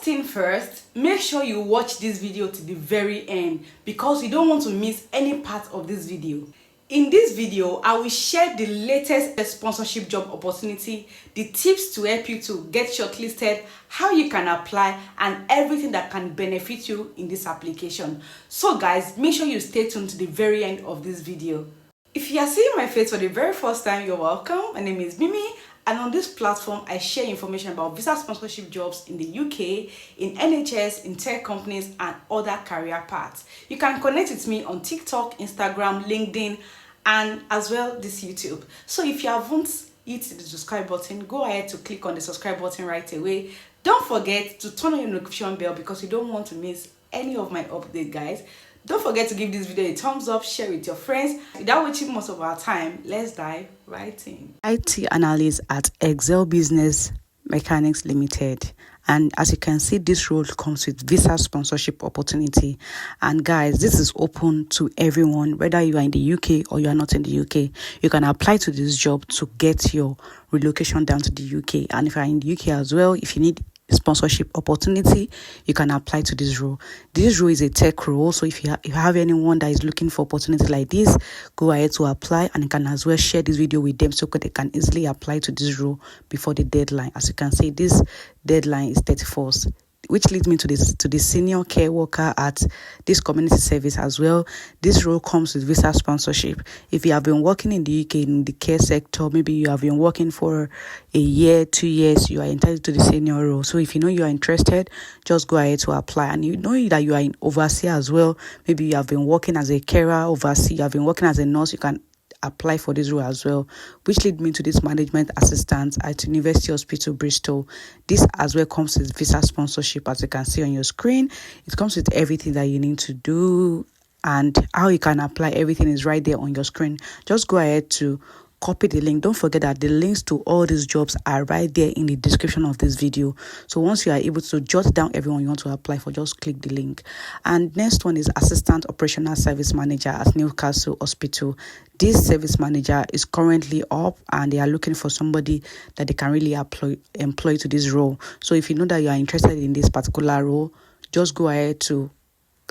First thing first, make sure you watch this video to the very end because you don't want to miss any part of this video. In this video, I will share the latest sponsorship job opportunity, the tips to help you to get shortlisted, how you can apply, and everything that can benefit you in this application. So guys, make sure you stay tuned to the very end of this video. If you are seeing my face for the very first time, you're welcome. My name is Mimi, and on this platform, I share information about visa sponsorship jobs in the UK, in NHS, in tech companies, and other career paths. You can connect with me on TikTok, Instagram, LinkedIn, and as well this YouTube. So if you haven't hit the subscribe button, go ahead to click on the subscribe button right away. Don't forget to turn on your notification bell because you don't want to miss any of my updates, guys. Don't forget to give this video a thumbs up, share with your friends. Without wasting most of our time, let's dive right in. IT analyst at Excel Business Mechanics Limited. And as you can see, this role comes with visa sponsorship opportunity. And guys, this is open to everyone, whether you are in the UK or you are not in the UK. You can apply to this job to get your relocation down to the UK. And if you are in the UK as well, if you need sponsorship opportunity, you can apply to this role. This role is a tech role, so if you have anyone that is looking for opportunity like this, go ahead to apply, and you can as well share this video with them so they can easily apply to this role before the deadline. As you can see, this deadline is 31st, which leads me to the senior care worker at this community service as well. This role comes with visa sponsorship. If you have been working in the UK in the care sector, maybe you have been working for a year, 2 years, you are entitled to the senior role. So if you know you are interested, just go ahead to apply. And you know that you are in overseas as well. Maybe you have been working as a carer overseas, you have been working as a nurse, you can apply for this role as well, which lead me to this management assistant at University Hospital Bristol. This as well comes with visa sponsorship. As you can see on your screen, it comes with everything that you need to do and how you can apply. Everything is right there on your screen. Just go ahead to copy the link. Don't forget that the links to all these jobs are right there in the description of this video. So once you are able to jot down everyone you want to apply for, just click the link. And next one is Assistant Operational Service Manager at Newcastle Hospital. This service manager is currently up and they are looking for somebody that they can really employ to this role. So if you know that you are interested in this particular role, just go ahead to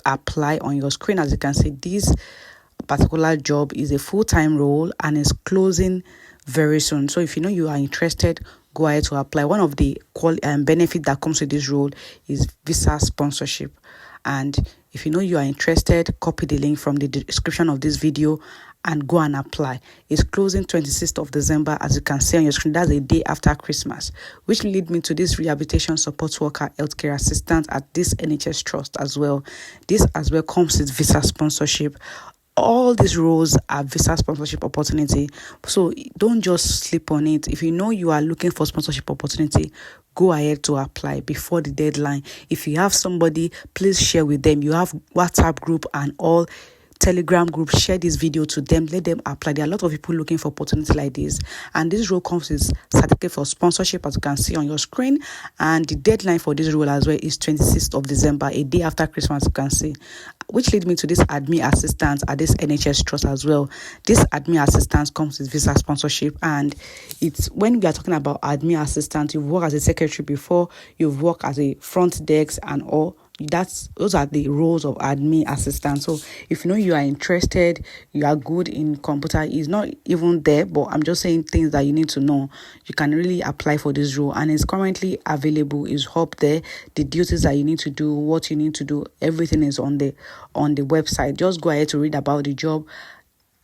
apply on your screen. As you can see, this particular job is a full-time role and is closing very soon. So if you know you are interested, go ahead to apply. One of the benefits that comes with this role is visa sponsorship. And if you know you are interested, copy the link from the description of this video and go and apply. It's closing 26th of December, as you can see on your screen. That's a day after Christmas, which lead me to this rehabilitation support worker healthcare assistant at this NHS trust as well. This as well comes with visa sponsorship. All these roles are visa sponsorship opportunity, so don't just sleep on it. If you know you are looking for sponsorship opportunity, go ahead to apply before the deadline. If you have somebody, please share with them. You have WhatsApp group and all Telegram group, share this video to them, let them apply. There are a lot of people looking for opportunity like this, and this role comes with certificate for sponsorship, as you can see on your screen. And the deadline for this role as well is 26th of December, a day after Christmas, you can see, which leads me to this admin assistant at this NHS trust as well. This admin assistant comes with visa sponsorship, and it's when we are talking about admin assistant, you've worked as a secretary before, you've worked as a front desk and all. Those are the roles of admin assistant. So if you know you are interested, you are good in computer, it's not even there, but I'm just saying things that you need to know. You can really apply for this role, and it's currently available. It's up there. The duties that you need to do, what you need to do, everything is on the website. Just go ahead to read about the job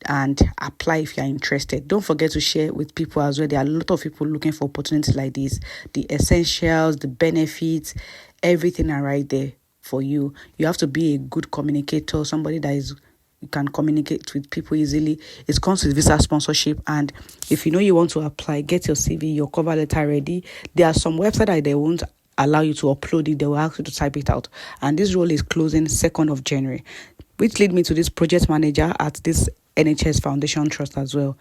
and apply if you are interested. Don't forget to share with people as well. There are a lot of people looking for opportunities like this. The essentials, the benefits, everything are right there for you. You have to be a good communicator, somebody that you can communicate with people easily. It comes with visa sponsorship, and if you know you want to apply, get your CV, your cover letter ready. There are some websites that they won't allow you to upload it. They will ask you to type it out, and this role is closing 2nd of January, which lead me to this project manager at this NHS Foundation Trust as well.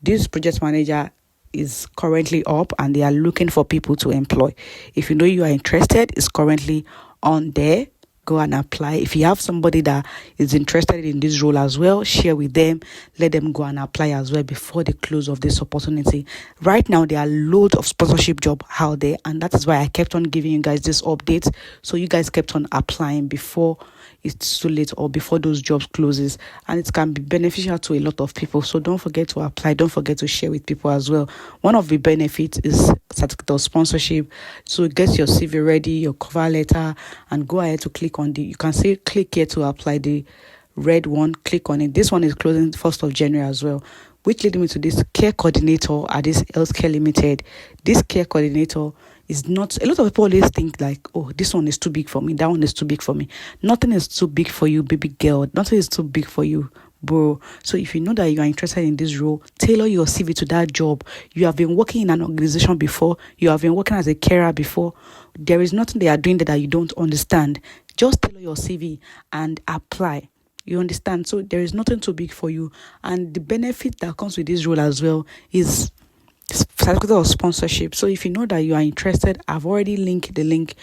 This project manager is currently up and they are looking for people to employ. If you know you are interested, it's currently on there. go and apply. If you have somebody that is interested in this role as well, share with them, let them go and apply as well before the close of this opportunity. Right now there are loads of sponsorship job out there, and that is why I kept on giving you guys this update, so you guys kept on applying before it's too late or before those jobs closes, and it can be beneficial to a lot of people. So don't forget to apply, don't forget to share with people as well. One of the benefits is certificate of sponsorship. So get your CV ready, your cover letter, and go ahead to click on you can say click here to apply, the red one, click on it. This one is closing 1st of January as well, which led me to this care coordinator at this healthcare limited. This care coordinator is not, a lot of people always think like, oh, this one is too big for me, that one is too big for me. Nothing is too big for you, baby girl. Nothing is too big for you, bro. So if you know that you are interested in this role, tailor your CV to that job. You have been working in an organization before, you have been working as a carer before, there is nothing they are doing that you don't understand. Just tailor your CV and apply. You understand? So there is nothing too big for you. And the benefit that comes with this role as well is certificate of sponsorship. So if you know that you are interested, I've already linked the link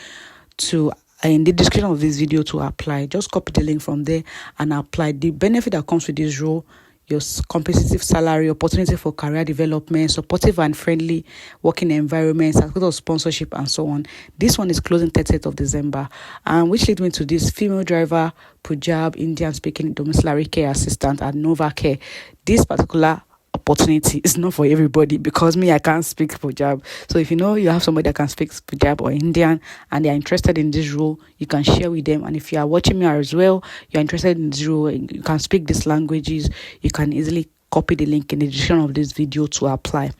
to in the description of this video to apply. Just copy the link from there and apply. The benefit that comes with this role: your competitive salary, opportunity for career development, supportive and friendly working environment, certificate of sponsorship, and so on. This one is closing 30th of December, which leads me to this female driver, Punjab, Indian speaking domiciliary care assistant at Nova Care. This particular opportunity is not for everybody, because me, I can't speak Punjab. So if you know you have somebody that can speak Punjab or Indian and they are interested in this role, you can share with them. And if you are watching me as well, you're interested in this role, you can speak these languages, you can easily copy the link in the description of this video to apply.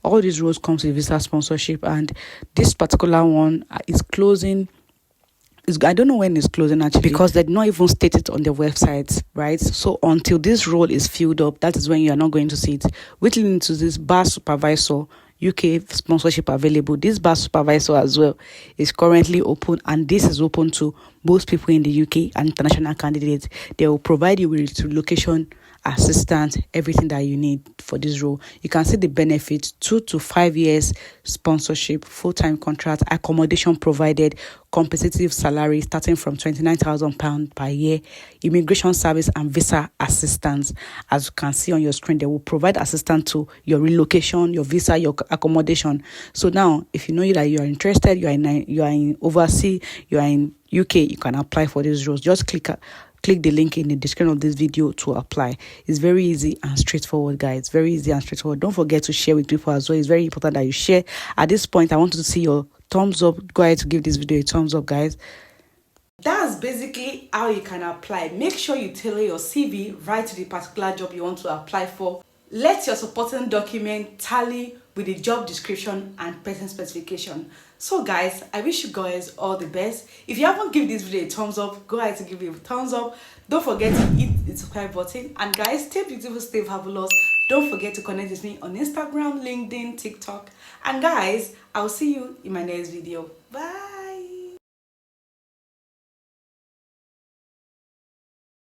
All these roles comes with visa sponsorship, and this particular one is closing. I don't know when it's closing actually, because they did not even state it on their website, right? So until this role is filled up, that is when you are not going to see it. Which leads into this bar supervisor, UK sponsorship available. This bar supervisor as well is currently open, and this is open to most people in the UK and international candidates. They will provide you with relocation assistance, everything that you need for this role. You can see the benefits: 2 to 5 years sponsorship, full-time contract, accommodation provided, competitive salary starting from £29,000 per year, immigration service and visa assistance. As you can see on your screen, they will provide assistance to your relocation, your visa, your accommodation. So now, if you know that you are interested, you are in overseas, you are in UK, you can apply for these roles. Just click the link in the description of this video to apply. It's very easy and straightforward, guys. Very easy and straightforward. Don't forget to share with people as well. It's very important that you share. At this point, I want to see your thumbs up. Go ahead to give this video a thumbs up, guys. That's basically how you can apply. Make sure you tailor your CV right to the particular job you want to apply for. Let your supporting document tally with the job description and person specification. So guys, I wish you guys all the best. If you haven't given this video a thumbs up, go ahead to give it a thumbs up. Don't forget to hit the subscribe button. And guys, stay beautiful, stay fabulous. Don't forget to connect with me on Instagram, LinkedIn, TikTok. And guys, I'll see you in my next video. Bye.